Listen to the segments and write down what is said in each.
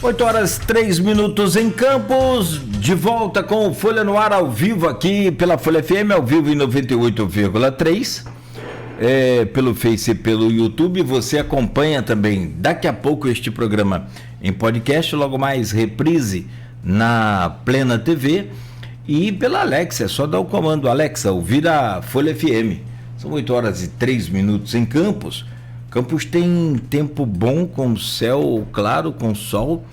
8h03 em Campos, de volta com o Folha no Ar ao vivo aqui pela Folha FM, ao vivo em 98,3, pelo Face e pelo YouTube. Você acompanha também daqui a pouco este programa em podcast, logo mais reprise na Plena TV e pela Alexa. É só dar o comando, Alexa, ouvir a Folha FM. São 8h03 em Campos. Campos tem tempo bom, com céu claro, com sol.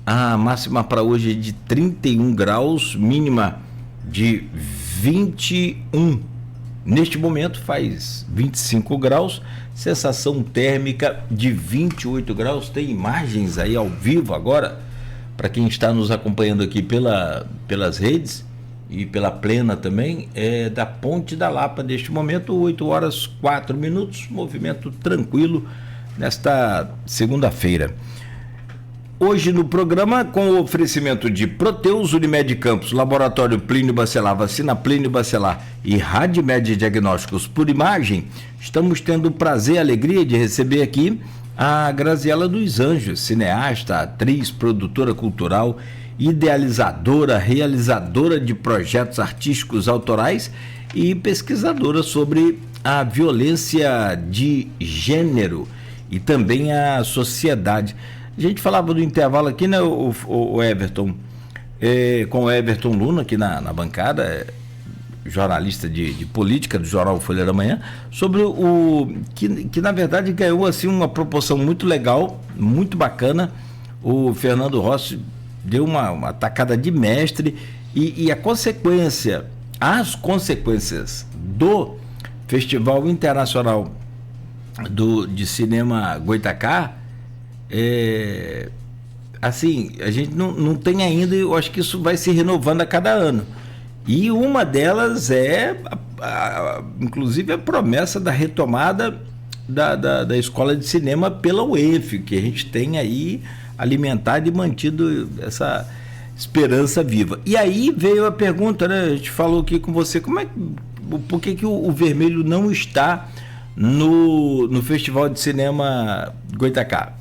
A máxima para hoje é de 31 graus, mínima de 21. Neste momento faz 25 graus, sensação térmica de 28 graus. Tem imagens aí ao vivo agora, para quem está nos acompanhando aqui pelas redes e pela Plena também, da Ponte da Lapa. Neste momento, 8h04, movimento tranquilo nesta segunda-feira. Hoje no programa, com o oferecimento de Proteus, Unimed Campos, Laboratório Plínio Bacelar, Vacina Plínio Bacelar e Radmed Diagnósticos por Imagem, estamos tendo o prazer e alegria de receber aqui a Graziela dos Anjos, cineasta, atriz, produtora cultural, idealizadora, realizadora de projetos artísticos autorais e pesquisadora sobre a violência de gênero e também a sociedade. A gente falava do intervalo aqui, né, o Everton, com o Everton Luna aqui na bancada, jornalista de política do jornal Folha da Manhã, sobre que na verdade ganhou assim uma proporção muito legal, muito bacana. O Fernando Rossi deu uma tacada de mestre e as consequências do Festival Internacional de Cinema Goitacá, assim, a gente não tem ainda. Eu acho que isso vai se renovando a cada ano, e uma delas inclusive a promessa da retomada da escola de cinema pela UENF, que a gente tem aí alimentado e mantido essa esperança viva. E aí veio a pergunta, né? A gente falou aqui com você, por que o vermelho não está no Festival de Cinema Goitacá?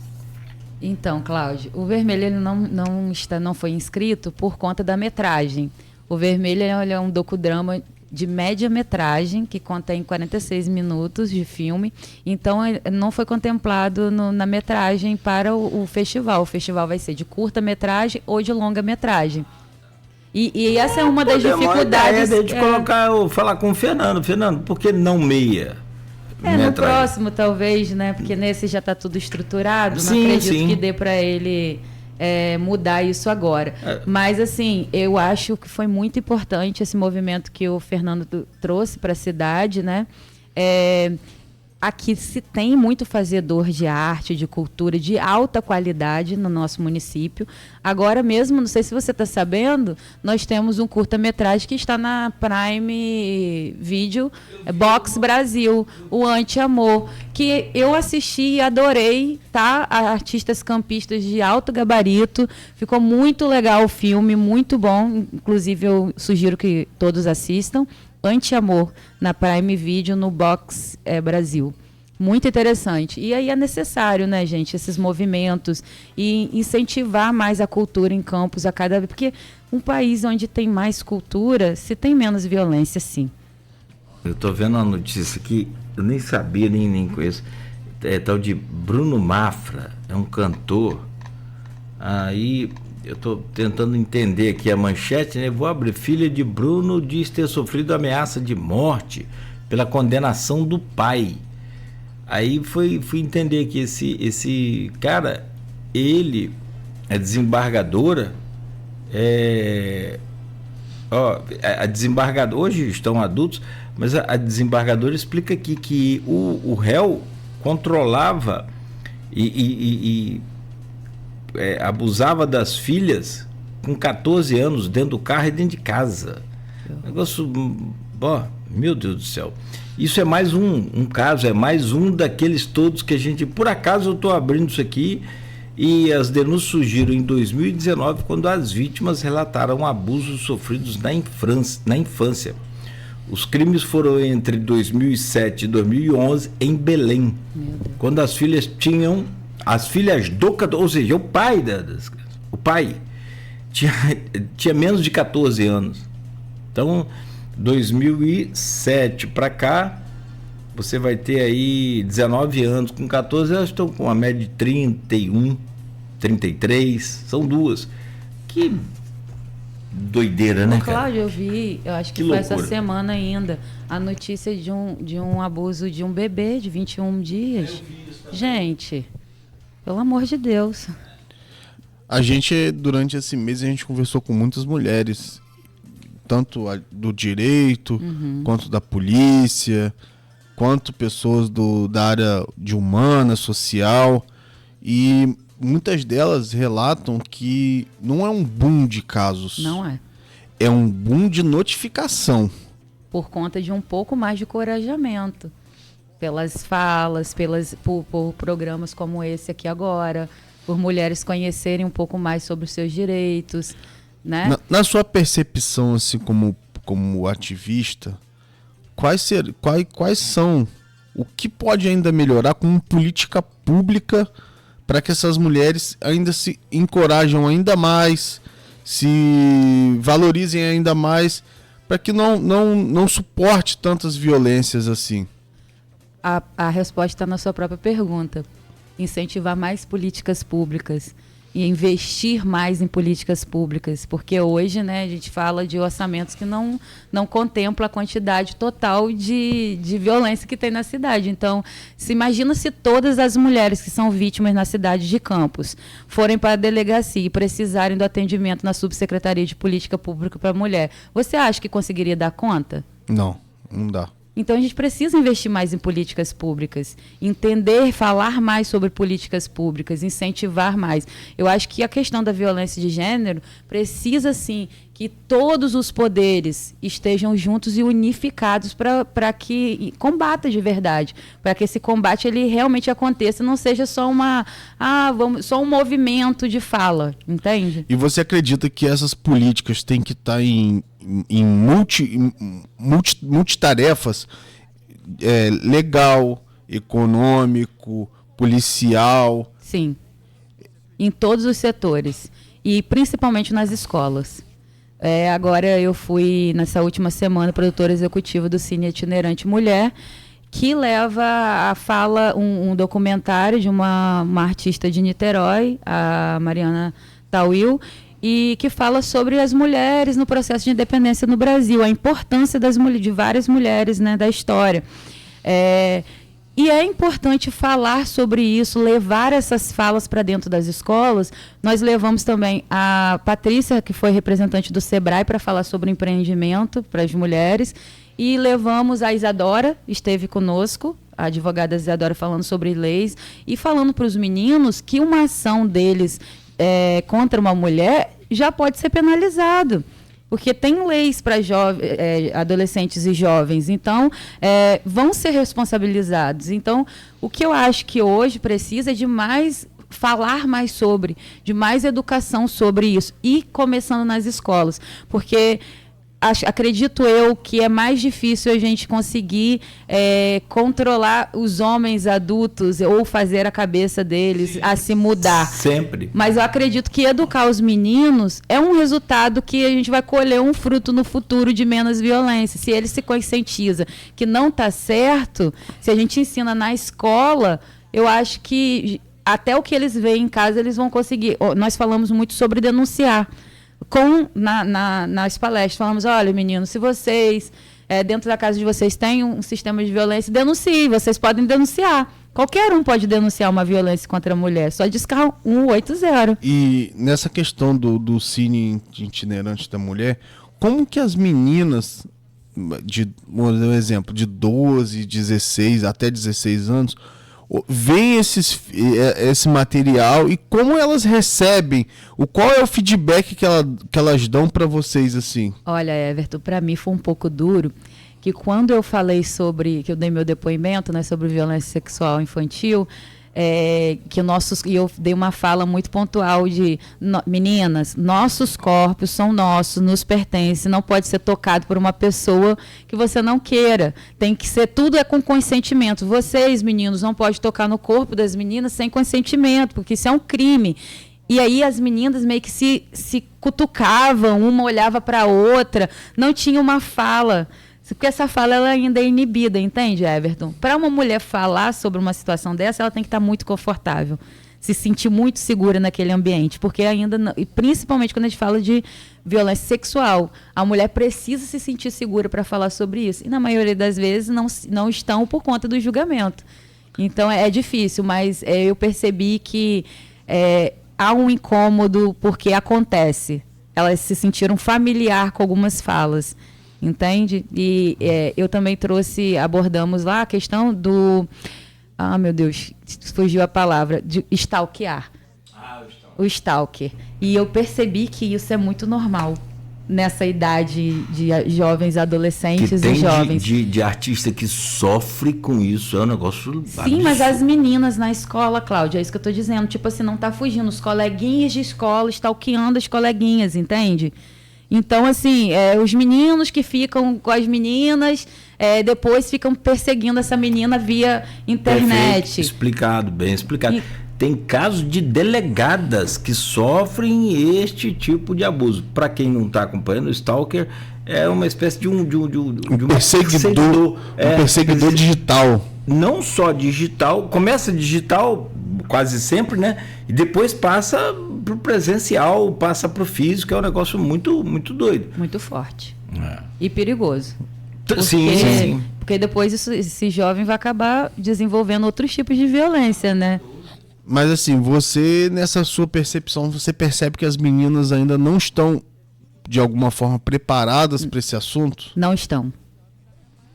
Então, Cláudio, o vermelho ele não foi inscrito por conta da metragem. O vermelho ele é um docudrama de média-metragem, que contém 46 minutos de filme, então não foi contemplado na metragem para o festival. O festival vai ser de curta-metragem ou de longa-metragem. E essa é uma das dificuldades. Falar com o Fernando. Fernando, por que não meia? No próximo, talvez, né? Porque nesse já está tudo estruturado. Não acredito que dê para ele mudar isso agora. Mas, assim, eu acho que foi muito importante esse movimento que o Fernando trouxe para a cidade, né? Aqui se tem muito fazedor de arte, de cultura, de alta qualidade no nosso município. Agora mesmo, não sei se você está sabendo, nós temos um curta-metragem que está na Prime Video, Box Brasil, o Anti-Amor, que eu assisti e adorei, tá? Artistas campistas de alto gabarito. Ficou muito legal o filme, muito bom. Inclusive, eu sugiro que todos assistam. Anti-Amor, na Prime Video, no Box Brasil. Muito interessante. E aí é necessário, né, gente, esses movimentos e incentivar mais a cultura em Campos a cada vez. Porque um país onde tem mais cultura, se tem menos violência, sim. Eu estou vendo uma notícia aqui, eu nem sabia, nem conheço. Tal de Bruno Mafra, é um cantor. Aí eu estou tentando entender aqui a manchete, né? Vou abrir. Filha de Bruno diz ter sofrido ameaça de morte pela condenação do pai. Aí fui entender que esse cara, ele é desembargadora, a desembargadora, hoje estão adultos, mas a desembargadora explica aqui que o réu controlava e abusava das filhas com 14 anos dentro do carro e dentro de casa. Negócio, meu Deus do céu. Isso é mais um caso, é mais um daqueles todos que a gente, por acaso eu estou abrindo isso aqui, e as denúncias surgiram em 2019, quando as vítimas relataram abusos sofridos na infância. Os crimes foram entre 2007 e 2011 em Belém, quando as filhas do cantor, ou seja, o pai das crianças, o pai tinha menos de 14 anos. Então, 2007 para cá, você vai ter aí 19 anos. Com 14, elas estão com uma média de 31, 33. São duas. Que doideira, né, cara? Cláudio, eu acho que foi essa semana ainda, a notícia de um abuso de um bebê de 21 dias. Gente, pelo amor de Deus. A gente, durante esse mês, a gente conversou com muitas mulheres, tanto do direito, quanto da polícia, quanto pessoas da área de humana, social, e muitas delas relatam que não é um boom de casos. Não é. É um boom de notificação. Por conta de um pouco mais de encorajamento. Pelas falas, por programas como esse aqui agora, por mulheres conhecerem um pouco mais sobre os seus direitos, né? Na sua percepção, assim, como ativista, quais são, o que pode ainda melhorar como política pública para que essas mulheres ainda se encorajam ainda mais, se valorizem ainda mais, para que não suporte tantas violências assim? A resposta está na sua própria pergunta. Incentivar mais políticas públicas e investir mais em políticas públicas, porque hoje, né, a gente fala de orçamentos que não contempla a quantidade total de violência que tem na cidade. Então, imagina se todas as mulheres que são vítimas na cidade de Campos forem para a delegacia e precisarem do atendimento na Subsecretaria de Política Pública para a Mulher. Você acha que conseguiria dar conta? Não dá. Então, a gente precisa investir mais em políticas públicas, entender, falar mais sobre políticas públicas, incentivar mais. Eu acho que a questão da violência de gênero precisa, sim, que todos os poderes estejam juntos e unificados para que combata de verdade, para que esse combate ele realmente aconteça, não seja só só um movimento de fala, entende? E você acredita que essas políticas têm que estar em multitarefas, legal, econômico, policial? Sim, em todos os setores e principalmente nas escolas. Agora eu fui, nessa última semana, produtora executiva do Cine Itinerante Mulher, que leva a fala um documentário de uma artista de Niterói, a Mariana Tawil, e que fala sobre as mulheres no processo de independência no Brasil, a importância de várias mulheres, né, da história. E é importante falar sobre isso, levar essas falas para dentro das escolas. Nós levamos também a Patrícia, que foi representante do SEBRAE, para falar sobre empreendimento para as mulheres. E levamos a Isadora, esteve conosco, a advogada Isadora, falando sobre leis e falando para os meninos que uma ação deles contra uma mulher já pode ser penalizado. Porque tem leis para adolescentes e jovens, então vão ser responsabilizados. Então, o que eu acho que hoje precisa é de falar mais de mais educação sobre isso, e começando nas escolas, porque acredito eu que é mais difícil a gente conseguir controlar os homens adultos ou fazer a cabeça deles a se mudar. Sempre. Mas eu acredito que educar os meninos é um resultado que a gente vai colher um fruto no futuro de menos violência. Se ele se conscientiza que não está certo, se a gente ensina na escola, eu acho que até o que eles veem em casa eles vão conseguir. Nós falamos muito sobre denunciar. Nas palestras, falamos, olha, meninos, se vocês, dentro da casa de vocês, têm um sistema de violência, denuncie, vocês podem denunciar. Qualquer um pode denunciar uma violência contra a mulher, só discar 180. E nessa questão do Cine Itinerante da Mulher, como que as meninas, vou dar um exemplo, de 12, 16, até 16 anos, veem esse material e como elas recebem? Qual é o feedback que elas dão para vocês, assim? Olha, Everton, para mim foi um pouco duro, que quando eu falei que eu dei meu depoimento, né, sobre violência sexual infantil, e eu dei uma fala muito pontual meninas, nossos corpos são nossos, nos pertencem, não pode ser tocado por uma pessoa que você não queira, tem que ser, tudo com consentimento. Vocês, meninos, não podem tocar no corpo das meninas sem consentimento, porque isso é um crime. E aí as meninas meio que se cutucavam, uma olhava para a outra, não tinha uma fala. Porque essa fala ela ainda é inibida, entende, Everton? Para uma mulher falar sobre uma situação dessa, ela tem que estar muito confortável, se sentir muito segura naquele ambiente, porque ainda, não, e principalmente quando a gente fala de violência sexual, a mulher precisa se sentir segura para falar sobre isso. E na maioria das vezes não estão por conta do julgamento. Então é difícil, mas eu percebi que há um incômodo porque acontece. Elas se sentiram familiar com algumas falas, entende? E eu também abordamos lá a questão do... Ah, meu Deus, fugiu a palavra, de stalkear. O stalker. E eu percebi que isso é muito normal nessa idade de jovens, adolescentes e jovens. De artista que sofre com isso, é um negócio absurdo. Sim, mas as meninas na escola, Cláudia, é isso que eu tô dizendo. Tipo assim, não tá fugindo. Os coleguinhas de escola stalkeando as coleguinhas, entende? Então, assim, os meninos que ficam com as meninas, depois ficam perseguindo essa menina via internet. Perfeito, explicado, bem explicado. Tem casos de delegadas que sofrem este tipo de abuso. Para quem não está acompanhando, o stalker é uma espécie de um perseguidor. Um perseguidor digital. Não só digital, começa digital quase sempre, né? E depois passa pro presencial, passa pro físico, é um negócio muito, muito doido. Muito forte. E perigoso. Sim. Porque depois esse jovem vai acabar desenvolvendo outros tipos de violência, né? Mas assim, você, nessa sua percepção, você percebe que as meninas ainda não estão, de alguma forma, preparadas para esse assunto? Não estão.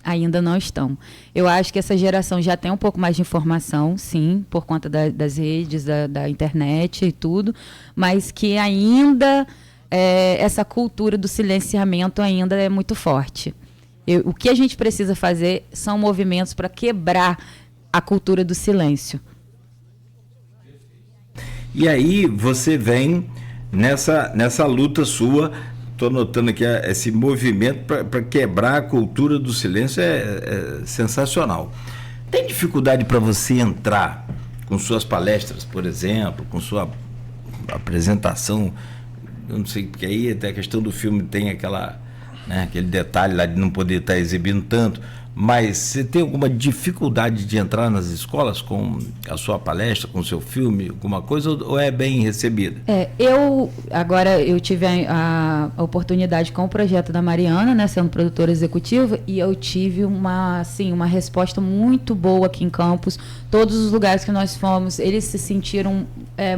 Ainda não estão. Eu acho que essa geração já tem um pouco mais de informação, sim, por conta das redes, da internet e tudo, mas que ainda essa cultura do silenciamento ainda é muito forte. O que a gente precisa fazer são movimentos para quebrar a cultura do silêncio. E aí você vem nessa luta sua, estou notando aqui esse movimento para quebrar a cultura do silêncio, é sensacional. Tem dificuldade para você entrar com suas palestras, por exemplo, com sua apresentação? Eu não sei, porque aí até a questão do filme tem aquele detalhe lá de não poder estar exibindo tanto, mas você tem alguma dificuldade de entrar nas escolas com a sua palestra, com o seu filme, alguma coisa, ou é bem recebida? Eu tive a oportunidade com o projeto da Mariana, né, sendo produtora executiva, e eu tive uma resposta muito boa aqui em Campos. Todos os lugares que nós fomos, eles se sentiram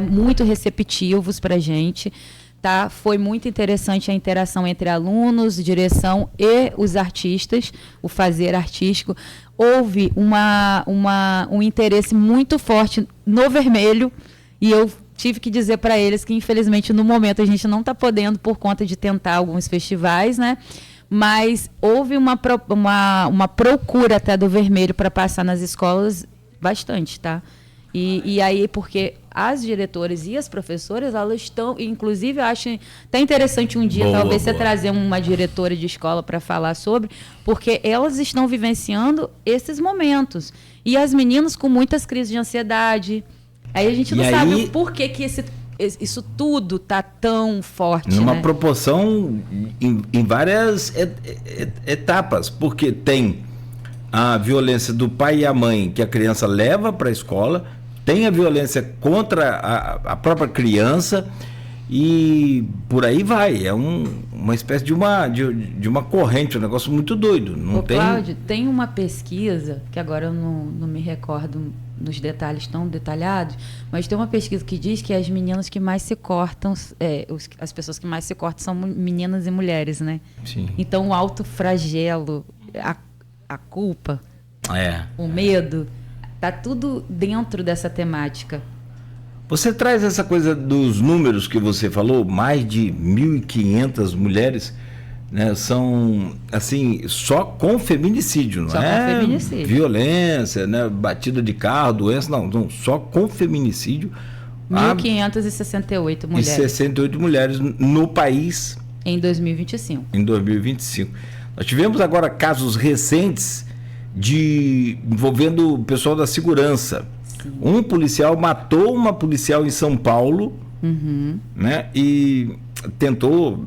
muito receptivos para a gente. Tá? Foi muito interessante a interação entre alunos, direção e os artistas, o fazer artístico. Houve um interesse muito forte no vermelho, e eu tive que dizer para eles que, infelizmente, no momento a gente não está podendo por conta de tentar alguns festivais, né? Mas houve uma procura até do vermelho para passar nas escolas bastante, tá? E aí, porque as diretoras e as professoras, elas estão, inclusive, eu acho até interessante um dia, talvez você trazer uma diretora de escola para falar sobre, porque elas estão vivenciando esses momentos. E as meninas com muitas crises de ansiedade. Aí a gente não sabe o porquê que isso tudo está tão forte. Numa né? proporção em várias etapas, porque tem a violência do pai e a mãe que a criança leva para a escola, tem a violência contra a própria criança e por aí vai. É uma espécie de uma corrente, um negócio muito doido. Cláudio, tem uma pesquisa, que agora eu não me recordo nos detalhes tão detalhados, mas tem uma pesquisa que diz que as meninas que mais se cortam, as pessoas que mais se cortam são meninas e mulheres, né? Sim. Então o autoflagelo, a culpa, o medo... Está tudo dentro dessa temática. Você traz essa coisa dos números que você falou, mais de 1.500 mulheres, né, são, assim, só com feminicídio, não só com feminicídio. Violência, né, batida de carro, doença, não, só com feminicídio. 1.568 mulheres. E 68 mulheres no país. Em 2025. Em 2025. Nós tivemos agora casos recentes envolvendo o pessoal da segurança. Sim. Um policial matou uma policial em São Paulo, né? E tentou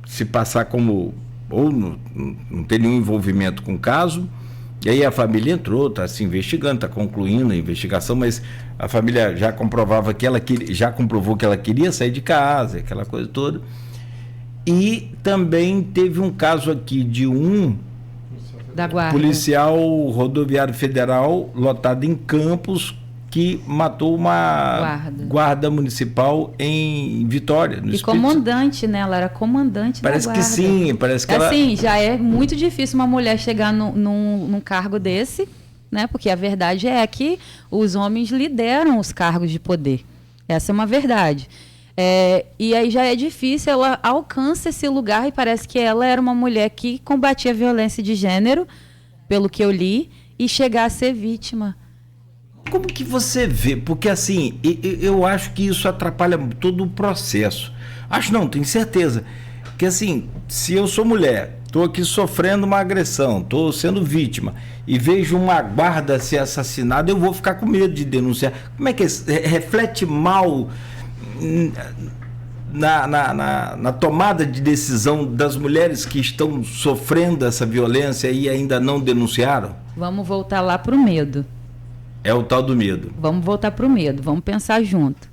se passar como ou não ter nenhum envolvimento com o caso. E aí a família entrou, está se investigando, está concluindo a investigação, mas a família já comprovava que já comprovou que ela queria sair de casa, aquela coisa toda. E também teve um caso aqui de da guarda. Policial rodoviário federal lotado em Campos, que matou uma guarda municipal em Vitória, no Espírito. Comandante, né? Ela era comandante da guarda. Parece que sim, parece que assim, já é muito difícil uma mulher chegar num cargo desse, né? Porque a verdade é que os homens lideram os cargos de poder. Essa é uma verdade. E aí já é difícil, ela alcança esse lugar e parece que ela era uma mulher que combatia a violência de gênero, pelo que eu li, e chegar a ser vítima. Como que você vê? Porque assim, eu acho que isso atrapalha todo o processo. Acho não, tenho certeza. Que assim, se eu sou mulher, estou aqui sofrendo uma agressão, estou sendo vítima, e vejo uma guarda ser assassinada, eu vou ficar com medo de denunciar. Como é que reflete mal na tomada de decisão das mulheres que estão sofrendo essa violência e ainda não denunciaram? Vamos voltar lá para o medo. É o tal do medo. Vamos voltar para o medo, vamos pensar junto.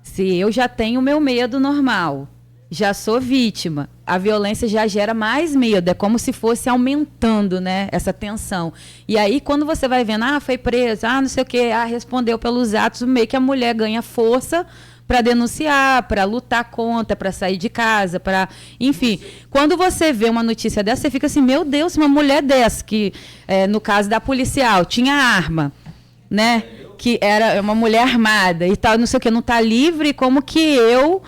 Se eu já tenho o meu medo normal, já sou vítima, a violência já gera mais medo, é como se fosse aumentando, né, essa tensão. E aí, quando você vai vendo, foi presa, não sei o quê, respondeu pelos atos, meio que a mulher ganha força para denunciar, para lutar contra, para sair de casa, enfim. Quando você vê uma notícia dessa, você fica assim, meu Deus, uma mulher dessa, que no caso da policial, tinha arma, né? Que era uma mulher armada e tal, não sei o que, não está livre, como que eu,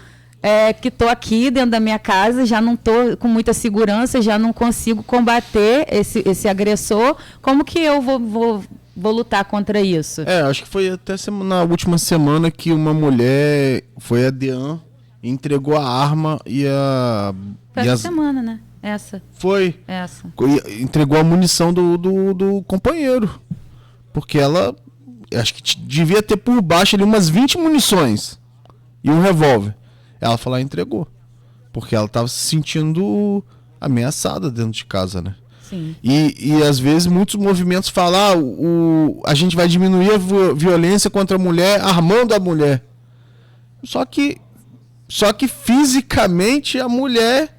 que estou aqui dentro da minha casa, já não estou com muita segurança, já não consigo combater esse agressor, como que eu vou lutar contra isso? Acho que foi até na última semana que uma mulher foi a DEAN, entregou a arma Foi essa semana, né? Essa. Foi. Essa. Entregou a munição do companheiro. Porque ela, acho que devia ter por baixo ali umas 20 munições e um revólver. Ela falou, entregou. Porque ela estava se sentindo ameaçada dentro de casa, né? Sim. E às vezes muitos movimentos falam, a gente vai diminuir a violência contra a mulher armando a mulher. Só que fisicamente a mulher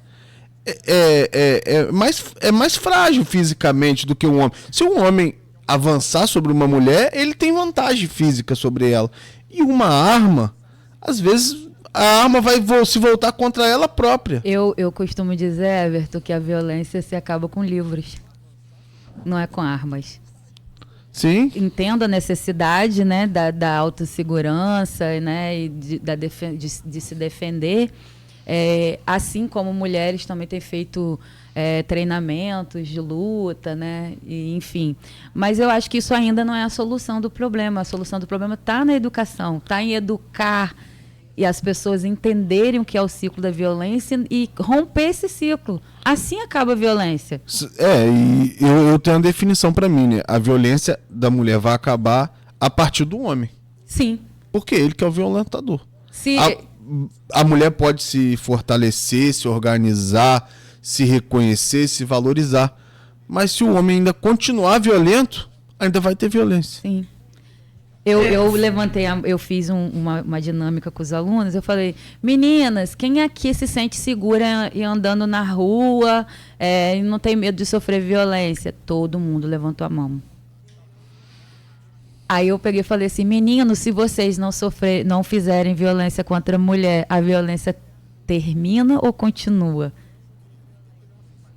é mais frágil fisicamente do que um homem. Se um homem avançar sobre uma mulher, ele tem vantagem física sobre ela. E uma arma, às vezes, a arma vai se voltar contra ela própria. Eu costumo dizer, Everton, que a violência se acaba com livros, não é com armas. Sim. Entendo a necessidade, né, da autossegurança, né, e de se defender. Assim como mulheres também têm feito treinamentos de luta, né? E, enfim. Mas eu acho que isso ainda não é a solução do problema. A solução do problema está na educação, está em educar e as pessoas entenderem o que é o ciclo da violência e romper esse ciclo. Assim acaba a violência. E eu tenho uma definição para mim, né? A violência da mulher vai acabar a partir do homem. Sim. Porque ele que é o violentador. A mulher pode se fortalecer, se organizar, se reconhecer, se valorizar. Mas se o homem ainda continuar violento, ainda vai ter violência. Sim. Eu fiz uma dinâmica com os alunos, eu falei, meninas, quem aqui se sente segura e andando na rua e não tem medo de sofrer violência? Todo mundo levantou a mão. Aí eu peguei e falei assim, meninos, se vocês não fizerem violência contra a mulher, a violência termina ou continua?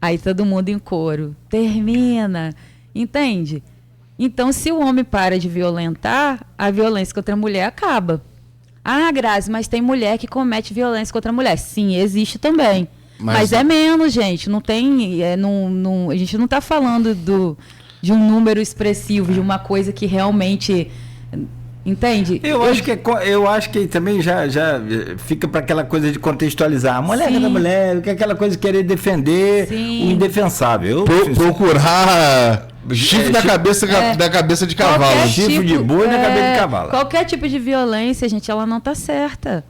Aí todo mundo em coro, termina, entende? Então, se o homem para de violentar, a violência contra a mulher acaba. Grazi, mas tem mulher que comete violência contra a mulher. Sim, existe também. Mas é menos, gente. Não tem. A gente não está falando de um número expressivo, de uma coisa que realmente. Entende? Eu acho que também já fica para aquela coisa de contextualizar. A mulher é da mulher, que é aquela coisa de querer defender o indefensável. Procurar chifre da cabeça de cavalo. Chifre de boi na cabeça de cavalo. Qualquer tipo de violência, gente, ela não está certa.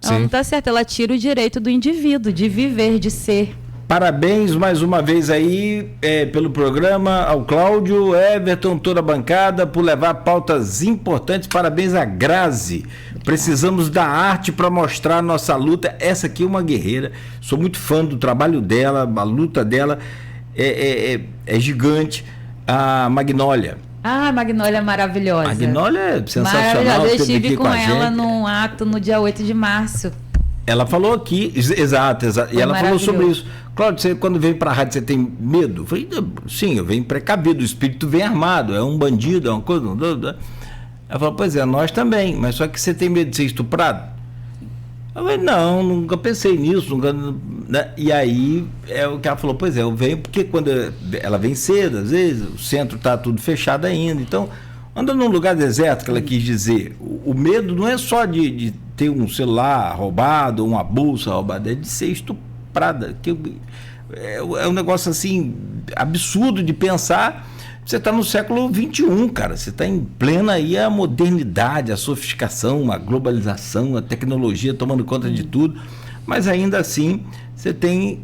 Ela não está certa, ela tira o direito do indivíduo de viver, de ser. Parabéns mais uma vez aí pelo programa, ao Cláudio, Everton, toda a bancada, por levar pautas importantes. Parabéns a Grazi. Precisamos da arte para mostrar nossa luta. Essa aqui é uma guerreira. Sou muito fã do trabalho dela, a luta dela é gigante. A Magnólia. Ah, a Magnólia é maravilhosa. Magnólia é sensacional. Maravilhosa. Eu estive com ela num ato no dia 8 de março. Ela falou aqui, exato. E ela falou sobre isso. Cláudio, você quando vem para a rádio, você tem medo? Eu falei, sim, eu venho precavido, o espírito vem armado, é um bandido, é uma coisa. Ela falou, pois é, nós também, mas só que você tem medo de ser estuprado? Eu falei, não, nunca pensei nisso, nunca, né? E aí é o que ela falou, pois é, eu venho porque quando ela vem cedo, às vezes o centro está tudo fechado ainda, então anda num lugar deserto, que ela quis dizer. O medo não é só de ter um celular roubado, uma bolsa roubada, é de ser estuprada. É um negócio assim, absurdo de pensar. Você está no século XXI, cara. Você está em plena aí a modernidade, a sofisticação, a globalização, a tecnologia tomando conta de tudo. Mas ainda assim, você tem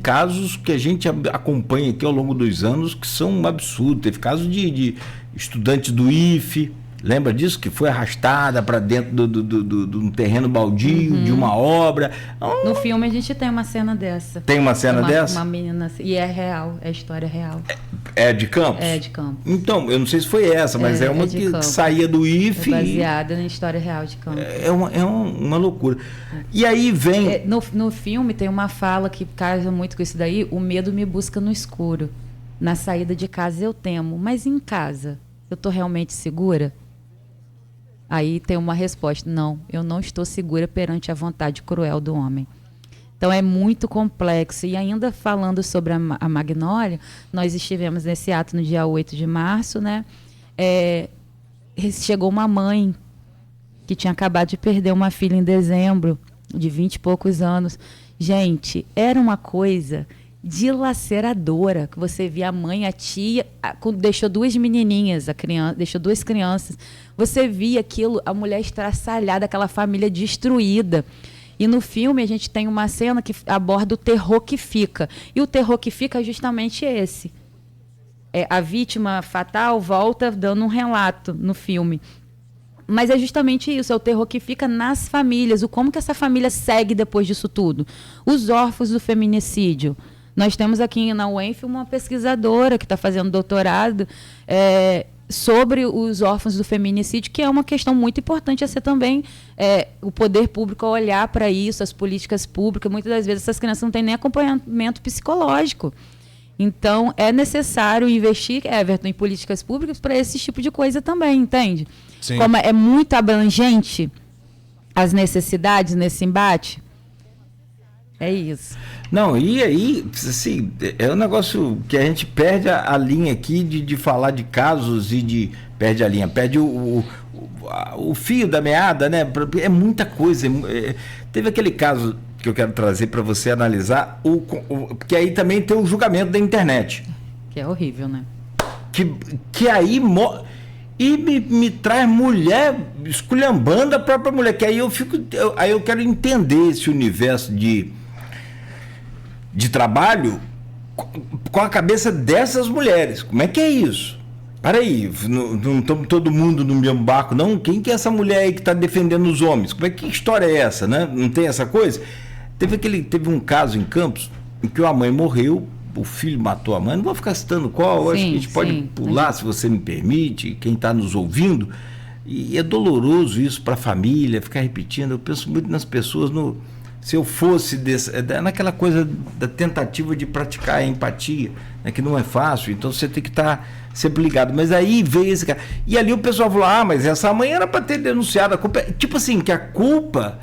casos que a gente acompanha aqui ao longo dos anos que são um absurdo. Teve casos de estudante do IFE, lembra disso? Que foi arrastada para dentro de um terreno baldio, de uma obra. No filme a gente tem uma cena dessa. Tem uma cena dessa? Uma menina, e é real, é história real. É de Campos? É de Campos. Então, eu não sei se foi essa, mas é uma que saía do IFE. É baseada na história real de Campos. É uma loucura. E aí vem... No filme tem uma fala que casa muito com isso daí: o medo me busca no escuro. Na saída de casa eu temo, mas em casa eu estou realmente segura? Aí tem uma resposta: não, eu não estou segura perante a vontade cruel do homem. Então é muito complexo. E ainda falando sobre a Magnólia, nós estivemos nesse ato no dia 8 de março, né? Chegou uma mãe que tinha acabado de perder uma filha em dezembro, de 20 e poucos anos. Gente, era uma coisa dilaceradora, que você via a mãe, a tia, deixou duas menininhas, deixou duas crianças. Você via aquilo, a mulher estraçalhada, aquela família destruída. E no filme a gente tem uma cena que aborda o terror que fica. E o terror que fica é justamente esse. A vítima fatal volta dando um relato no filme. Mas é justamente isso, é o terror que fica nas famílias. Como que essa família segue depois disso tudo? Os órfãos do feminicídio. Nós temos aqui na UENF uma pesquisadora que está fazendo doutorado sobre os órfãos do feminicídio, que é uma questão muito importante a ser também o poder público a olhar para isso, as políticas públicas. Muitas das vezes essas crianças não têm nem acompanhamento psicológico. Então, é necessário investir, Everton, em políticas públicas para esse tipo de coisa também, entende? Sim. Como é muito abrangente as necessidades nesse embate. É isso. Não, e aí, assim, é um negócio que a gente perde a linha aqui de falar de casos e perde a linha, perde o fio da meada, né? É muita coisa. Teve aquele caso que eu quero trazer para você analisar, porque aí também tem o julgamento da internet. Que é horrível, né? Que aí... E me traz mulher esculhambando a própria mulher, que aí eu quero entender esse universo de trabalho com a cabeça dessas mulheres. Como é que é isso? Peraí, não estamos todo mundo no mesmo barco, não? Quem que é essa mulher aí que está defendendo os homens? Que história é essa, né? Não tem essa coisa? Teve um caso em Campos em que a mãe morreu, o filho matou a mãe. Não vou ficar citando qual, acho que a gente pode pular, se você me permite, quem está nos ouvindo. E é doloroso isso para a família, ficar repetindo. Eu penso muito nas pessoas, se eu fosse naquela coisa da tentativa de praticar a empatia, né, que não é fácil, então você tem que estar sempre ligado. Mas aí veio esse cara. E ali o pessoal falou: mas essa mãe era para ter denunciado. A culpa tipo assim, que a culpa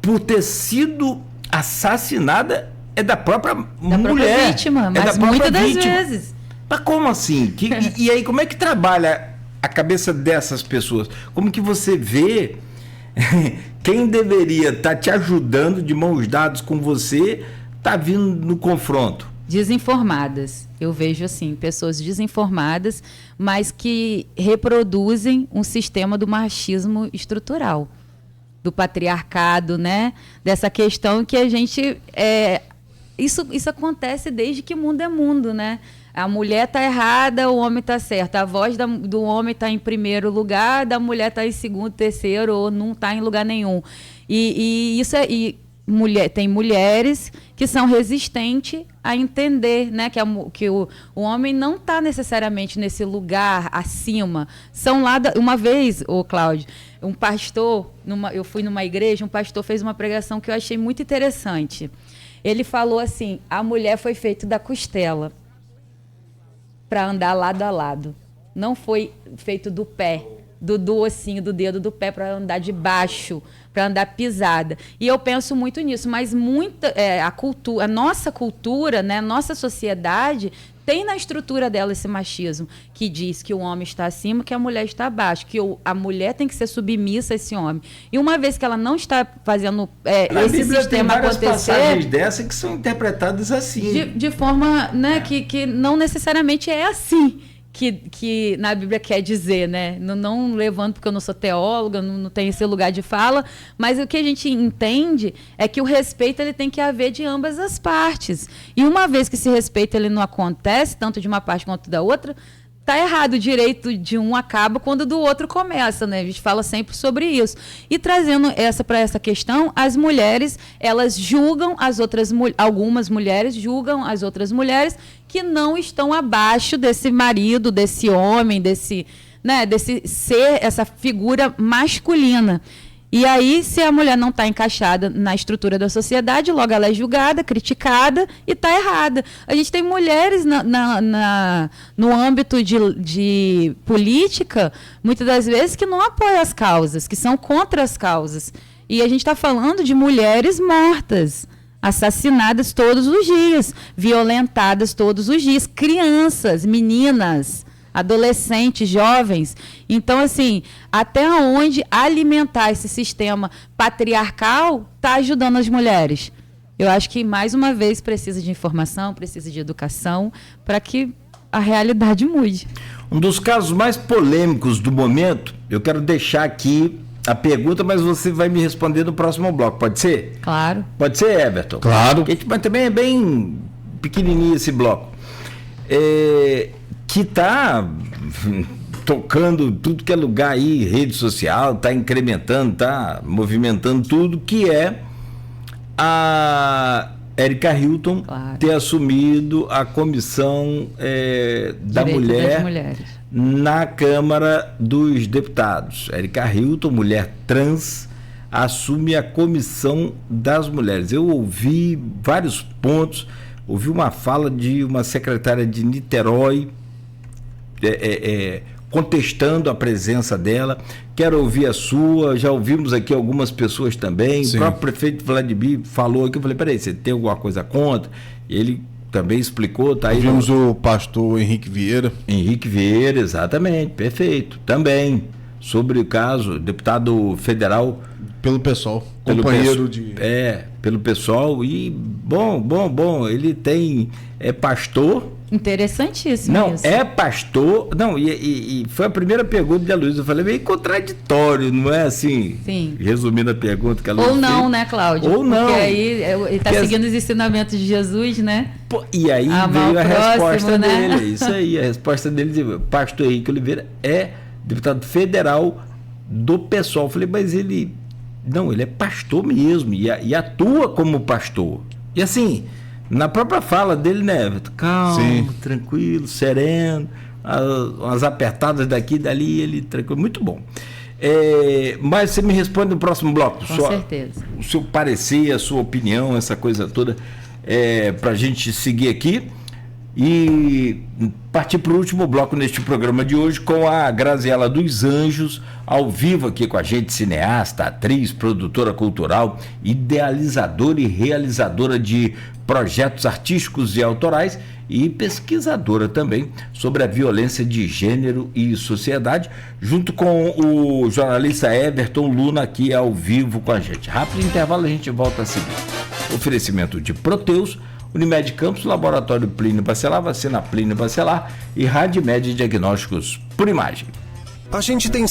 por ter sido assassinada é da própria mulher. Própria vítima, mas muitas das vezes. Mas como assim? E aí, como é que trabalha a cabeça dessas pessoas? Como que você vê quem deveria estar te ajudando de mãos dadas com você está vindo no confronto? Desinformadas. Eu vejo assim, pessoas desinformadas, mas que reproduzem um sistema do machismo estrutural. do patriarcado, né? Dessa questão que a gente... Isso acontece desde que mundo é mundo, né? A mulher está errada, o homem está certo. A voz do homem está em primeiro lugar, da mulher está em segundo, terceiro, ou não está em lugar nenhum. E tem mulheres que são resistentes a entender, né, que o homem não está necessariamente nesse lugar acima. São lá uma vez, Cláudio, um pastor, eu fui numa igreja, um pastor fez uma pregação que eu achei muito interessante. Ele falou assim: a mulher foi feita da costela para andar lado a lado. Não foi feito do pé, do ossinho, do dedo do pé para andar de baixo, para andar pisada. E eu penso muito nisso, mas a nossa cultura, né, nossa sociedade tem na estrutura dela esse machismo, que diz que o homem está acima, que a mulher está abaixo, que a mulher tem que ser submissa a esse homem. E uma vez que ela não está fazendo esse sistema acontecer... Tem várias passagens dessas que são interpretadas assim. De forma, né, que não necessariamente é assim que na Bíblia quer dizer, né? Não levando, porque eu não sou teóloga, não tenho esse lugar de fala, mas o que a gente entende é que o respeito ele tem que haver de ambas as partes. E uma vez que esse respeito ele não acontece, tanto de uma parte quanto da outra, tá errado. O direito de um acaba quando do outro começa, né? A gente fala sempre sobre isso. E trazendo para essa questão, as mulheres, elas julgam algumas mulheres julgam as outras mulheres que não estão abaixo desse marido, desse homem, desse ser, essa figura masculina. E aí, se a mulher não está encaixada na estrutura da sociedade, logo ela é julgada, criticada e está errada. A gente tem mulheres no âmbito de política, muitas das vezes, que não apoiam as causas, que são contra as causas. E a gente está falando de mulheres mortas, assassinadas todos os dias, violentadas todos os dias, crianças, meninas, adolescentes, jovens. Então, assim, até onde alimentar esse sistema patriarcal está ajudando as mulheres? Eu acho que, mais uma vez, precisa de informação, precisa de educação, para que a realidade mude. Um dos casos mais polêmicos do momento, eu quero deixar aqui a pergunta, mas você vai me responder no próximo bloco, pode ser? Claro. Pode ser, Everton? Claro. Mas também é bem pequenininho esse bloco. Que está tocando tudo que é lugar aí, rede social, está incrementando, está movimentando tudo, que é a Érica Hilton ter assumido a comissão da mulher na Câmara dos Deputados. Érica Hilton, mulher trans, assume a comissão das mulheres. Eu ouvi vários pontos, ouvi uma fala de uma secretária de Niterói, contestando a presença dela. Quero ouvir a sua. Já ouvimos aqui algumas pessoas também. Sim. O próprio prefeito Vladimir falou aqui. Eu falei: peraí, você tem alguma coisa contra? Ele também explicou. Tá aí. Ouvimos o pastor Henrique Vieira. Henrique Vieira, exatamente, perfeito. Também sobre o caso, deputado federal. Pelo PSOL, companheiro de... pelo PSOL. E bom, ele é pastor. Interessantíssimo. Não, isso. É pastor. Não, e foi a primeira pergunta de Aloysio. Eu falei, meio contraditório, não é assim? Sim. Resumindo a pergunta que a Aloysio Ou não, fez. Né, Cláudio? Ou não. Porque aí ele está seguindo os ensinamentos de Jesus, né? E aí veio a resposta dele. Isso aí, a resposta dele, pastor Henrique Oliveira é deputado federal do PSOL. Eu falei, mas ele é pastor mesmo e atua como pastor. E assim, na própria fala dele, né? Calmo, sim, tranquilo, sereno, umas apertadas daqui e dali, ele tranquilo, muito bom. Mas você me responde no próximo bloco. Com certeza. O seu parecer, a sua opinião, essa coisa toda, para a gente seguir aqui e partir para o último bloco neste programa de hoje com a Graziela dos Anjos, ao vivo aqui com a gente, cineasta, atriz, produtora cultural, idealizadora e realizadora de projetos artísticos e autorais e pesquisadora também sobre a violência de gênero e sociedade, junto com o jornalista Everton Luna aqui ao vivo com a gente. Rápido intervalo, a gente volta a seguir. Oferecimento de Proteus, Unimed Campos, Laboratório Plínio Bacelar, Vacina Plínio Bacelar e Radmed Diagnósticos por Imagem. A gente tem